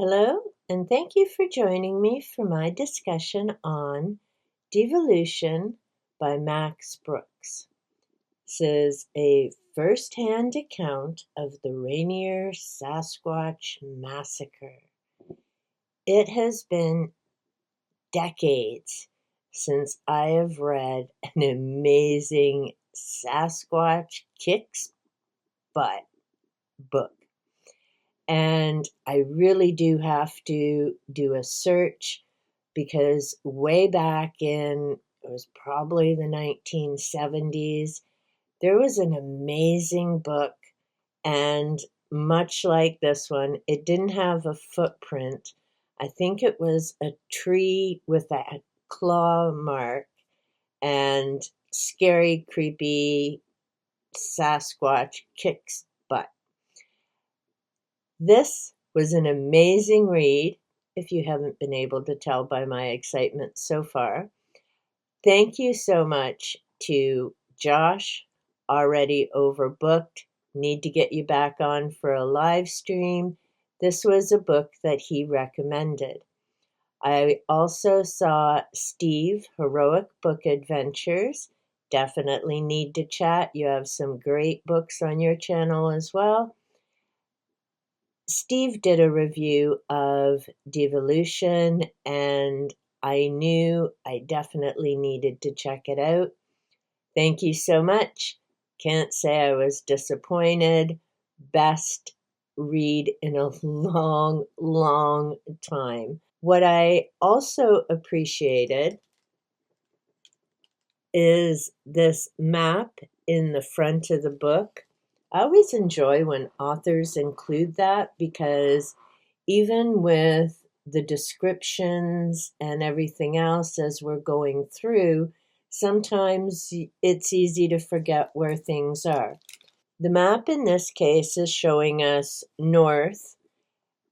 Hello, and thank you for joining me for my discussion on Devolution by Max Brooks. This is a first-hand account of the Rainier Sasquatch Massacre. It has been decades since I have read an amazing Sasquatch kicks butt book. And I really do have to do a search because way back in, it was probably the 1970s, there was an amazing book. And much like this one, it didn't have a footprint. I think it was a tree with a claw mark and scary, creepy Sasquatch kicks butt. This was an amazing read, if you haven't been able to tell by my excitement so far. Thank you so much to Josh, already overbooked. Need to get you back on for a live stream. This was a book that he recommended. I also saw Steve, Heroic Book Adventures. Definitely need to chat. You have some great books on your channel as well. Steve did a review of Devolution, and I knew I definitely needed to check it out. Thank you so much. Can't say I was disappointed. Best read in a long, long time. What I also appreciated is this map in the front of the book. I always enjoy when authors include that because even with the descriptions and everything else as we're going through, sometimes it's easy to forget where things are. The map in this case is showing us north,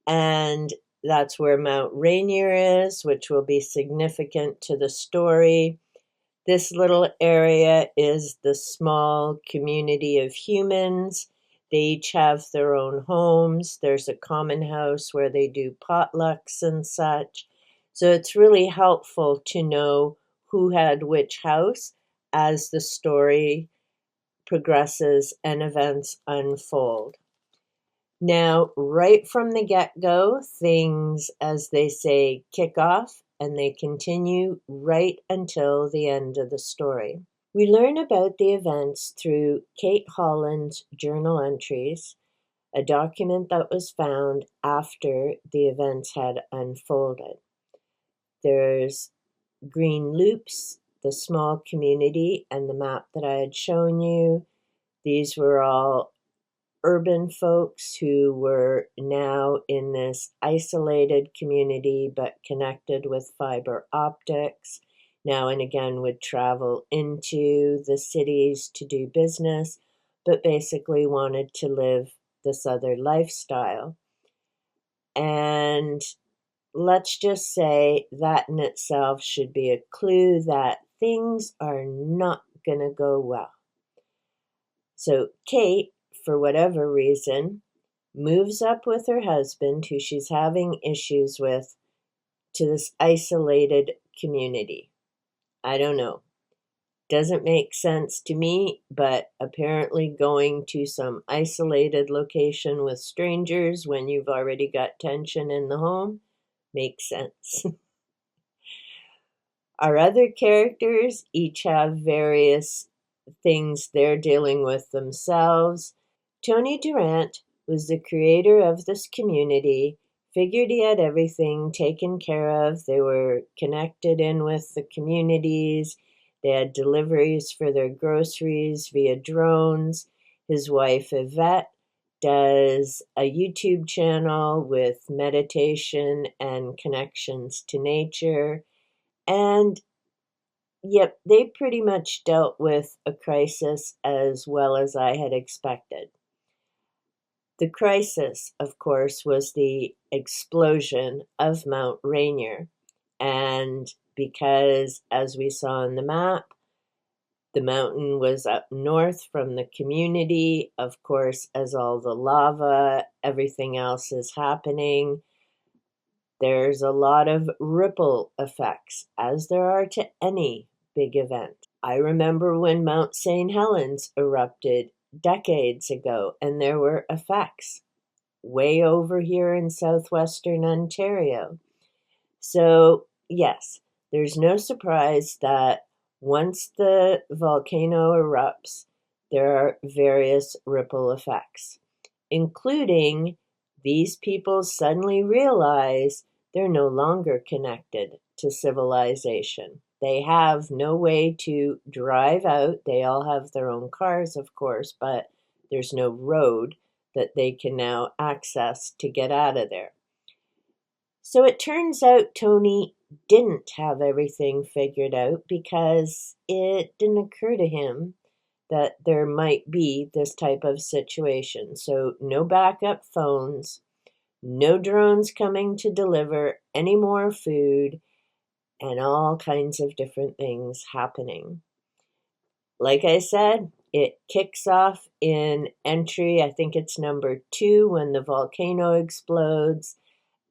and that's where Mount Rainier is, which will be significant to the story. This little area is the small community of humans. They each have their own homes. There's a common house where they do potlucks and such. So it's really helpful to know who had which house as the story progresses and events unfold. Now, right from the get-go, things, as they say, kick off, and they continue right until the end of the story. We learn about the events through Kate Holland's journal entries, a document that was found after the events had unfolded. There's green loops, the small community, and the map that I had shown you. These were all urban folks who were now in this isolated community but connected with fiber optics. Now and again would travel into the cities to do business, but basically wanted to live this other lifestyle. And let's just say that in itself should be a clue that things are not going to go well. So Kate, for whatever reason, moves up with her husband, who she's having issues with, to this isolated community. I don't know. Doesn't make sense to me, but apparently going to some isolated location with strangers when you've already got tension in the home makes sense. Our other characters each have various things they're dealing with themselves. Tony Durant was the creator of this community, figured he had everything taken care of. They were connected in with the communities. They had deliveries for their groceries via drones. His wife, Yvette, does a YouTube channel with meditation and connections to nature. And yep, they pretty much dealt with a crisis as well as I had expected. The crisis, of course, was the explosion of Mount Rainier. And because, as we saw on the map, the mountain was up north from the community, of course, as all the lava, everything else is happening, There's a lot of ripple effects, as there are to any big event. I remember when Mount St. Helens erupted decades ago, and there were effects way over here in southwestern Ontario. So, yes, there's no surprise that once the volcano erupts, there are various ripple effects, including these people suddenly realize they're no longer connected to civilization. They have no way to drive out. They all have their own cars, of course, but there's no road that they can now access to get out of there. So it turns out Tony didn't have everything figured out because it didn't occur to him that there might be this type of situation. So no backup phones, no drones coming to deliver any more food, and all kinds of different things happening. Like I said, it kicks off in entry, I think it's number 2, when the volcano explodes,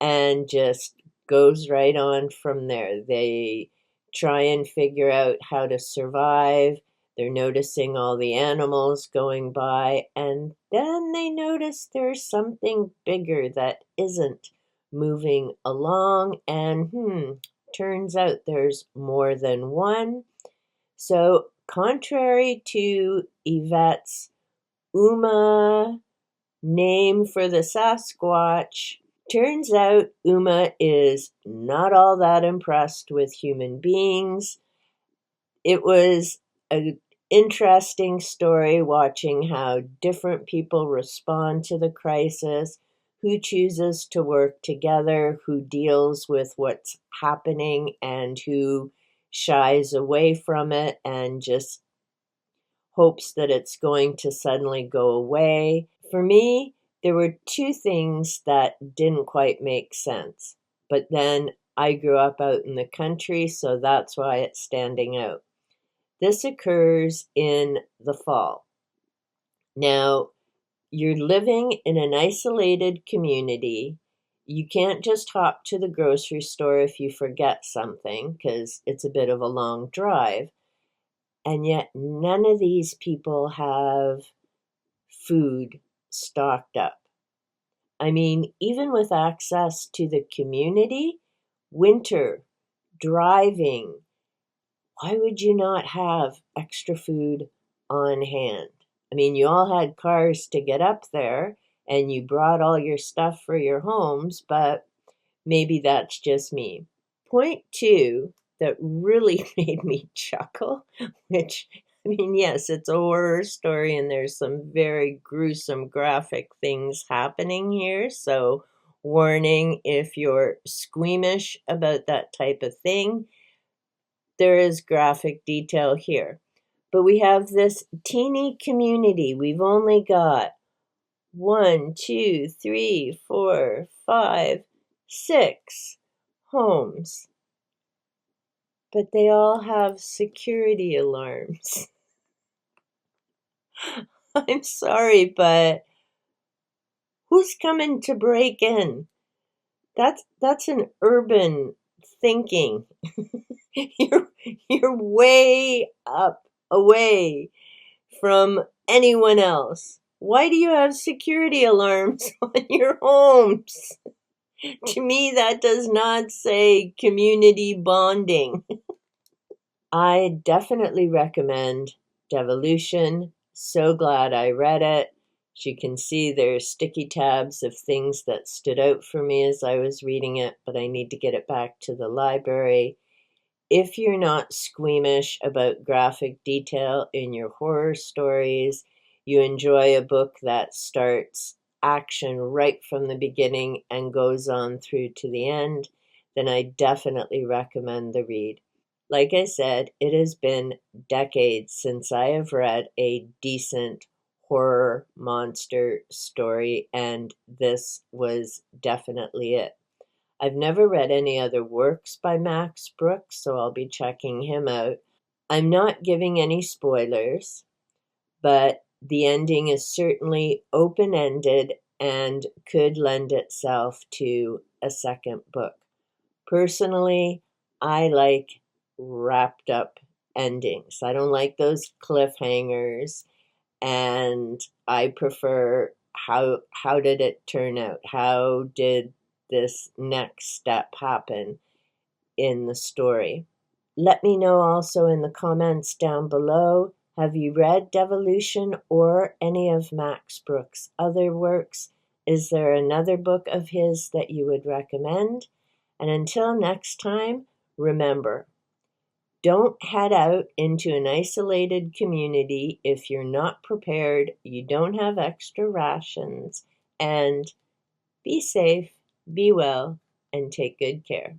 and just goes right on from there. They try and figure out how to survive. They're noticing all the animals going by, and then they notice there's something bigger that isn't moving along, and turns out there's more than one. So, contrary to Yvette's Uma name for the Sasquatch, turns out Uma is not all that impressed with human beings. It was an interesting story watching how different people respond to the crisis, who chooses to work together, who deals with what's happening, and who shies away from it and just hopes that it's going to suddenly go away. For me, there were 2 things that didn't quite make sense. But then I grew up out in the country, so that's why it's standing out. This occurs in the fall. Now, you're living in an isolated community. You can't just hop to the grocery store if you forget something, because it's a bit of a long drive. And yet none of these people have food stocked up. I mean, even with access to the community, winter, driving, why would you not have extra food on hand? I mean, you all had cars to get up there and you brought all your stuff for your homes, but maybe that's just me. Point 2 that really made me chuckle, which, I mean, yes, it's a horror story and there's some very gruesome, graphic things happening here. So, warning if you're squeamish about that type of thing, there is graphic detail here. But we have this teeny community. We've only got 1, 2, 3, 4, 5, 6 homes. But they all have security alarms. I'm sorry, but who's coming to break in? That's an urban thinking. You're way up away from anyone else. Why do you have security alarms on your homes? To me, that does not say community bonding. I definitely recommend Devolution. So glad I read it. As you can see, there's sticky tabs of things that stood out for me as I was reading it, but I need to get it back to the library. If you're not squeamish about graphic detail in your horror stories, you enjoy a book that starts action right from the beginning and goes on through to the end, then I definitely recommend the read. Like I said, it has been decades since I have read a decent horror monster story, and this was definitely it. I've never read any other works by Max Brooks, so I'll be checking him out. I'm not giving any spoilers, but the ending is certainly open-ended and could lend itself to a second book. Personally, I like wrapped up endings. I don't like those cliffhangers, and I prefer how did it turn out? How did this next step happen in the story? Let me know also in the comments down below, have you read Devolution or any of Max Brooks' other works? Is there another book of his that you would recommend? And until next time, remember, don't head out into an isolated community if you're not prepared, you don't have extra rations, and be safe, be well, and take good care.